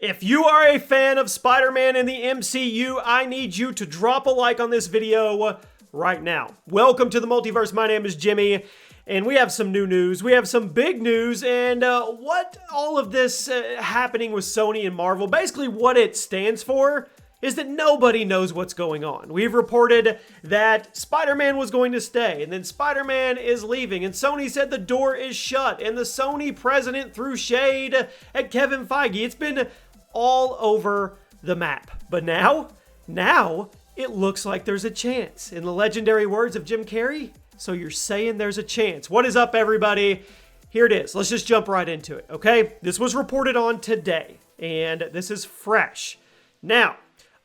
If you are a fan of Spider-Man in the MCU, I need you to drop a like on this video right now. Welcome to the Multiverse. My name is Jimmy, and we have some new news. We have some big news, and what all of this happening with Sony and Marvel, basically what it stands for is that nobody knows what's going on. We've reported that Spider-Man was going to stay, and then Spider-Man is leaving, and Sony said the door is shut, and the Sony president threw shade at Kevin Feige. It's been all over the map. But now it looks like there's a chance. In the legendary words of Jim Carrey, so you're saying there's a chance. What is up, everybody? Here it is. Let's just jump right into it, okay? This was reported on today, and this is fresh. Now,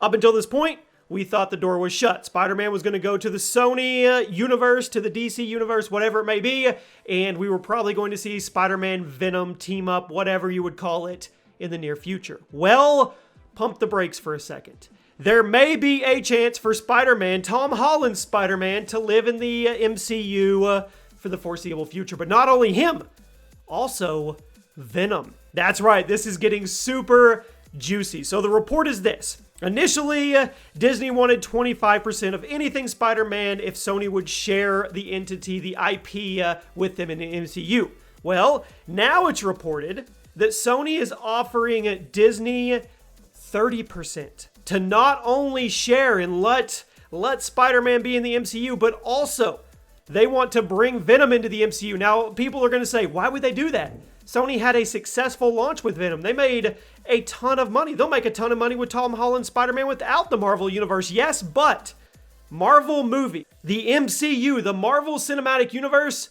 up until this point, we thought the door was shut. Spider-Man was going to go to the Sony universe, to the DC universe, whatever it may be, and we were probably going to see Spider-Man, Venom, team up, whatever you would call it, in the near future. Well, pump the brakes for a second. There may be a chance for Spider-Man, Tom Holland's Spider-Man, to live in the MCU for the foreseeable future. But not only him, also Venom. That's right, this is getting super juicy. So the report is this. Initially, Disney wanted 25% of anything Spider-Man if Sony would share the entity, the IP, with them in the MCU. Well, now it's reported that Sony is offering Disney 30% to not only share and let Spider-Man be in the MCU, but also they want to bring Venom into the MCU. Now, people are going to say, why would they do that? Sony had a successful launch with Venom. They made a ton of money. They'll make a ton of money with Tom Holland's Spider-Man without the Marvel Universe. Yes, but Marvel movie, the MCU, the Marvel Cinematic Universe,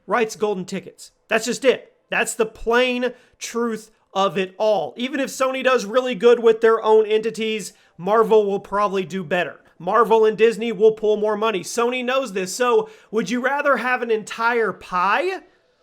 writes golden tickets. That's just it. That's the plain truth of it all. Even if Sony does really good with their own entities, Marvel will probably do better. Marvel and Disney will pull more money. Sony knows this. So would you rather have an entire pie,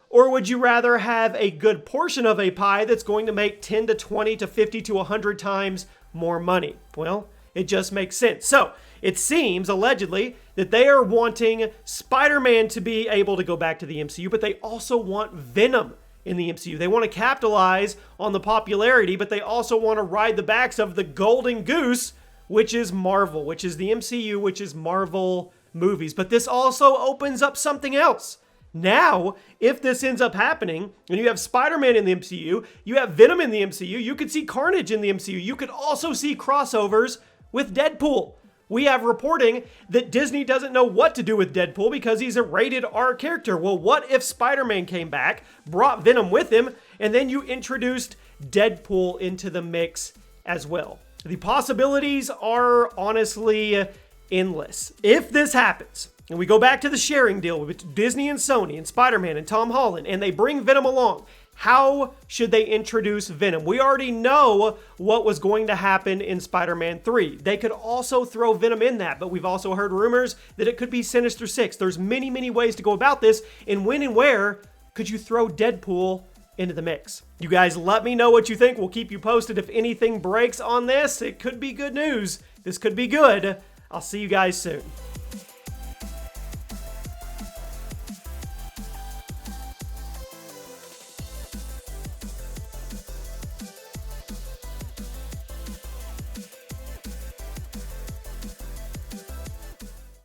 or would you rather have a good portion of a pie that's going to make 10 to 20 to 50 to 100 times more money? Well, it just makes sense. So it seems, allegedly, that they are wanting Spider-Man to be able to go back to the MCU, but they also want Venom in the MCU. They want to capitalize on the popularity, but they also want to ride the backs of the golden goose, which is Marvel, which is the MCU, which is Marvel movies. But this also opens up something else. Now, if this ends up happening, and you have Spider-Man in the MCU, you have Venom in the MCU, you could see Carnage in the MCU, you could also see crossovers with Deadpool. We have reporting that Disney doesn't know what to do with Deadpool because he's a rated R character. Well, what if Spider-Man came back, brought Venom with him, and then you introduced Deadpool into the mix as well? The possibilities are honestly endless. If this happens, and we go back to the sharing deal with Disney and Sony and Spider-Man and Tom Holland, and they bring Venom along, how should they introduce Venom? We already know what was going to happen in Spider-Man 3. They could also throw Venom in that, but we've also heard rumors that it could be Sinister Six. There's many, many ways to go about this, and when and where could you throw Deadpool into the mix? You guys let me know what you think. We'll keep you posted if anything breaks on this. It could be good news. This could be good. I'll see you guys soon.